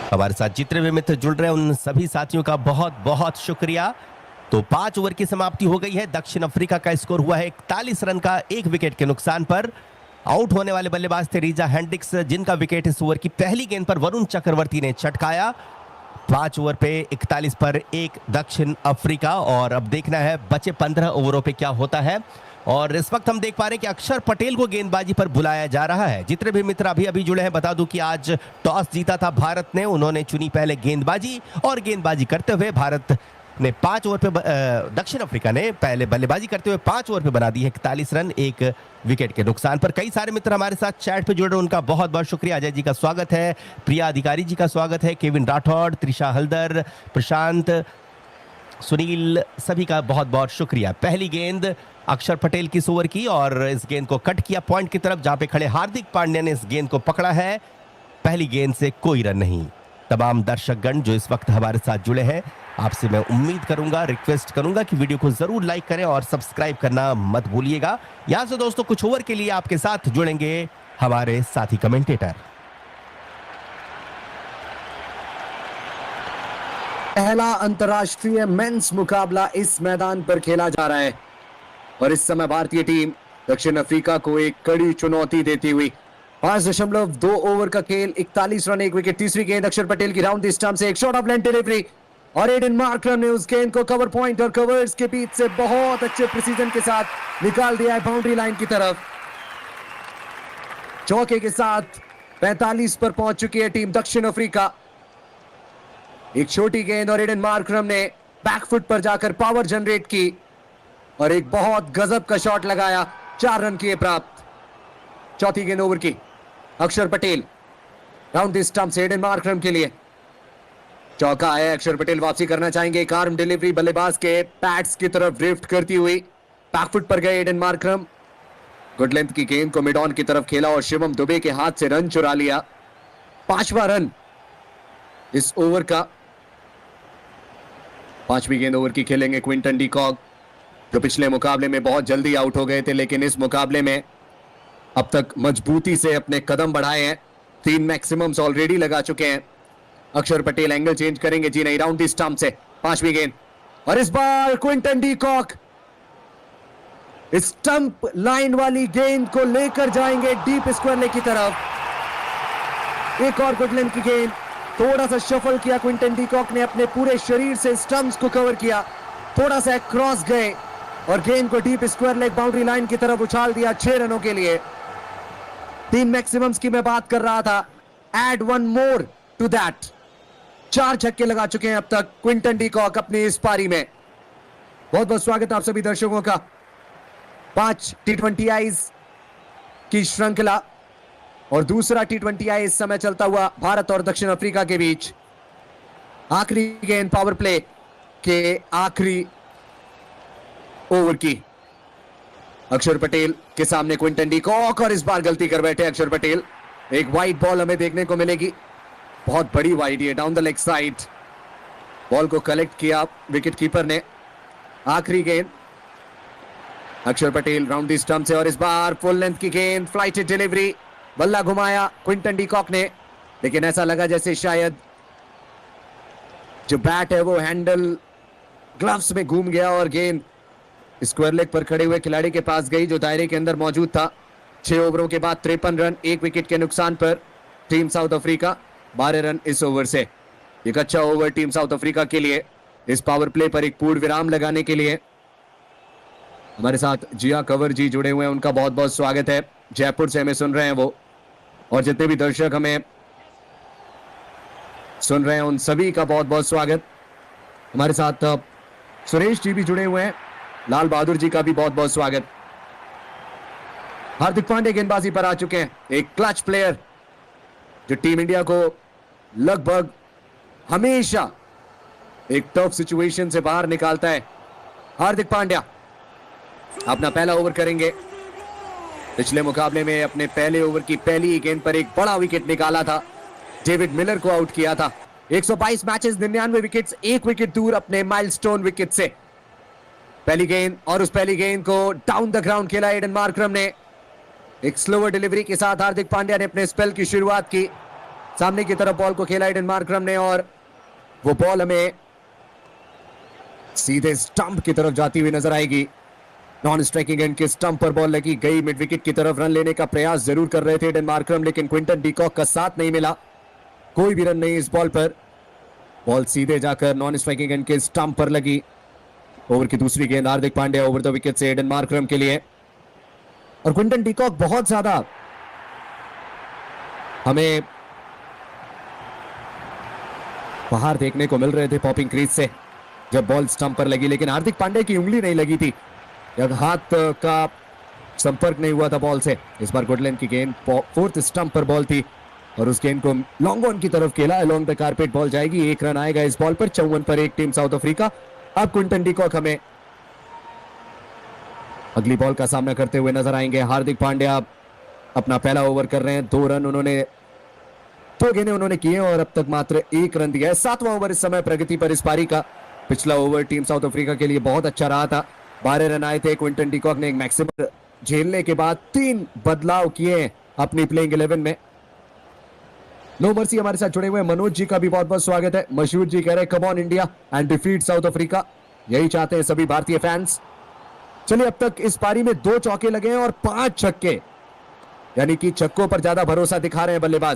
हमारे साथ जितने भी मित्र जुड़ रहे हैं उन सभी साथियों का बहुत बहुत शुक्रिया। तो 5 ओवर की समाप्ति हो गई है। दक्षिण अफ्रीका का स्कोर हुआ है 41 रन का 1 विकेट के नुकसान पर। आउट होने वाले बल्लेबाज थे रीजा हेंड्रिक्स, जिनका विकेट इस ओवर की पहली गेंद पर वरुण चक्रवर्ती ने चटकाया। 5 ओवर पे 41 पर 1 दक्षिण अफ्रीका। और अब देखना है बचे 15 ओवरों पे क्या होता है। और इस वक्त हम देख पा रहे हैं कि अक्षर पटेल को गेंदबाजी पर बुलाया जा रहा है। जितने भी मित्र अभी अभी जुड़े हैं, बता दूं कि आज टॉस जीता था भारत ने। उन्होंने चुनी पहले गेंदबाजी और गेंदबाजी करते हुए भारत ने 5 ओवर पे दक्षिण अफ्रीका ने पहले बल्लेबाजी करते हुए 5 ओवर पे बना दी है 41 रन 1 विकेट के नुकसान पर। कई सारे मित्र हमारे साथ चैट पे जुड़े, उनका बहुत बहुत शुक्रिया। अजय जी का स्वागत है, प्रिया अधिकारी जी का स्वागत है, केविन राठौड़, त्रिशा हल्दर, प्रशांत, सुनील, सभी का बहुत बहुत शुक्रिया। पहली गेंद अक्षर पटेल की ओवर की और इस गेंद को कट किया पॉइंट की तरफ, जहां पे खड़े हार्दिक पांड्या ने इस गेंद को पकड़ा है। पहली गेंद से कोई रन नहीं। तमाम दर्शकगण जो इस वक्त हमारे साथ जुड़े हैं, आपसे मैं उम्मीद करूंगा, रिक्वेस्ट करूंगा कि वीडियो को जरूर लाइक करें और सब्सक्राइब करना मत भूलिएगा। यहां से दोस्तों कुछ ओवर के लिए आपके साथ जुड़ेंगे हमारे साथी कमेंटेटर। पहला अंतर्राष्ट्रीय मेंस मुकाबला इस मैदान पर खेला जा रहा है और इस समय भारतीय टीम दक्षिण अफ्रीका को एक कड़ी चुनौती देती हुई 5.2 ओवर का खेल, 41 रन 1 विकेट। तीसरी गेंद अक्षर पटेल की राउंड द स्टंप से एक शॉट ऑफ लेंथ डिलीवरी और एडन मार्करम ने उस गेंद को कवर पॉइंट और कवर्स के बीच से बहुत अच्छे प्रिसीजन के साथ निकाल दिया है बाउंड्री लाइन की तरफ। चौके के साथ 45 पर पहुंच चुकी है टीम दक्षिण अफ्रीका। एक छोटी गेंद और एडन मार्करम ने बैकफुट पर जाकर पावर जनरेट की और एक बहुत गजब का शॉट लगाया। 4 रन किए प्राप्त। चौथी गेंद ओवर की अक्षर पटेल राउंड द स्टंप से एडन मार्करम के लिए चौका है। अक्षर पटेल वापसी करना चाहेंगे। एक आर्म डिलीवरी बल्लेबाज के पैड्स की तरफ ड्रिफ्ट करती हुई बैकफुट पर गए एडन मार्करम। गुड लेंथ की गेंद को मिड ऑन की तरफ खेला और शिवम दुबे के हाथ से रन चुरा लिया। 5वां रन इस ओवर का। 5वीं गेंद ओवर की खेलेंगे क्विंटन डी कॉक, जो पिछले मुकाबले में बहुत जल्दी आउट हो गए थे, लेकिन इस मुकाबले में अब तक मजबूती से अपने कदम बढ़ाए हैं। 3 मैक्सिमम्स ऑलरेडी लगा चुके हैं। अक्षर पटेल एंगल चेंज करेंगे, जी नहीं, राउंड द स्टंप से 5वीं गेंद और इस बार Quinton de Kock stump line वाली गेंद को लेकर जाएंगे डीप स्क्वायर लेग की तरफ। एक और गुड लेंथ की गेंद, थोड़ा सा शफल किया क्विंटन डी कॉक ने, अपने पूरे शरीर से स्टंप्स को कवर किया, थोड़ा सा क्रॉस गए और गेंद को deep square leg boundary line की तरफ उछाल दिया 6 रनों के लिए। 3 मैक्सिमम्स की मैं बात कर रहा था, एड 1 मोर टू दैट। 4 छक्के लगा चुके हैं अब तक क्विंटन डी कॉक अपनी इस पारी में। बहुत बहुत स्वागत आप सभी दर्शकों का। 5 T20 आईज की श्रृंखला और दूसरा T20 आई इस समय चलता हुआ भारत और दक्षिण अफ्रीका के बीच। आखिरी गेंद पावर प्ले के आखिरी ओवर की अक्षर पटेल के सामने क्विंटन डी कॉक और इस बार गलती कर बैठे अक्षर पटेल। एक वाइड बॉल हमें देखने को मिलेगी, बहुत बड़ी वाइड, ये down the leg side. Ball को कलेक्ट किया विकेट कीपर ने। आखिरी गेंद अक्षर पटेल राउंड द स्टंप से और इस बार फुल लेंथ की गेंद, फ्लाइटेड डिलीवरी, बल्ला घुमाया क्विंटन डी कॉक ने, लेकिन ऐसा लगा जैसे शायद जो बैट है वो हैंडल ग्लव्स में घूम गया और गेंद स्क्वायर लेग पर खड़े हुए खिलाड़ी के पास गई, जो दायरे के अंदर मौजूद था। 6 ओवरों के बाद 53 रन 1 विकेट के नुकसान पर टीम साउथ अफ्रीका। 12 रन इस ओवर से। एक अच्छा ओवर टीम साउथ अफ्रीका के लिए। इस पावर प्ले पर एक पूर्ण विराम लगाने के लिए हमारे साथ जिया कंवर जी जुड़े हुए हैं, उनका बहुत बहुत स्वागत है। जयपुर से हमें सुन रहे हैं वो, और जितने भी दर्शक हमें सुन रहे हैं उन सभी का बहुत बहुत स्वागत। हमारे साथ सुरेश जी भी जुड़े हुए हैं, लाल बहादुर जी का भी बहुत बहुत स्वागत। हार्दिक पांड्या गेंदबाजी पर आ चुके हैं, एक क्लच प्लेयर जो टीम इंडिया को लगभग हमेशा एक टफ सिचुएशन से बाहर निकालता है। हार्दिक पांड्या अपना पहला ओवर करेंगे। पिछले मुकाबले में अपने पहले ओवर की पहली गेंद पर एक बड़ा विकेट निकाला था, डेविड मिलर को आउट किया था। 122 मैचेस, 99 विकेट्स, 1 विकेट दूर अपने माइलस्टोन विकेट से। पहली गेंद और उस पहली गेंद को डाउन द ग्राउंड खेला एडन मार्करम ने। एक स्लोअर डिलीवरी के साथ हार्दिक पांड्या ने अपने स्पेल की शुरुआत की। सामने की तरफ बॉल को खेला एडन मार्करम ने और वो बॉल हमें सीधे स्टंप की तरफ जाती हुई नजर आएगी। नॉन स्ट्राइकिंग एंड के स्टंप पर बॉल लगी, गई मिड विकेट की तरफ। रन लेने का प्रयास जरूर कर रहे थे एडन मार्करम, लेकिन क्विंटन डीकॉक का साथ नहीं मिला, कोई भी रन नहीं इस बॉल पर। बॉल सीधे जाकर नॉन स्ट्राइकिंग एंड के स्टंप पर लगी। ओवर की दूसरी गेंद Hardik Pandya over the wicket से एडन मार्करम के लिए। और क्विंटन डीकॉक बहुत ज्यादा हमें बाहर देखने को मिल रहे थे पॉपिंग क्रीज से जब बॉल स्टंप पर लगी, लेकिन हार्दिक पांड्या की उंगली नहीं लगी थी, हाथ का संपर्क नहीं हुआ था बॉल से। इस बार गुडलैंड की गेंद फोर्थ स्टंप पर बॉल थी और उस गेंद को लॉन्ग ऑन की तरफ खेला, अलोंग द कारपेट बॉल जाएगी। एक रन आएगा इस बॉल पर, 54 पर 1 टीम साउथ अफ्रीका। अब क्विंटन डीकॉक हमें अगली बॉल का सामना करते हुए नजर आएंगे। हार्दिक पांड्या अपना पहला ओवर कर रहे हैं, 2 रन उन्होंने 2 गेंदें उन्होंने किए और अब तक मात्र 1 रन दिया है। 7वां ओवर इस समय प्रगति पर इस पारी का। पिछला ओवर टीम साउथ अफ्रीका के लिए बहुत अच्छा रहा था, 12 रन आए थे। क्विंटन डीकॉक ने एक मैक्सिमम झेलने के बाद 3 बदलाव किए अपनी प्लेइंग 11 में। नो मर्सी हमारे साथ जुड़े हुए मनोज जी का भी बहुत बहुत स्वागत है। मशहूर जी कह रहे हैं come on India and defeat south Africa, यही चाहते हैं सभी भारतीय फैंस। चलिए अब तक इस पारी में 2 चौके लगे हैं और 5 छक्के, यानी कि छक्कों पर ज्यादा भरोसा दिखा रहे हैं बल्लेबाज।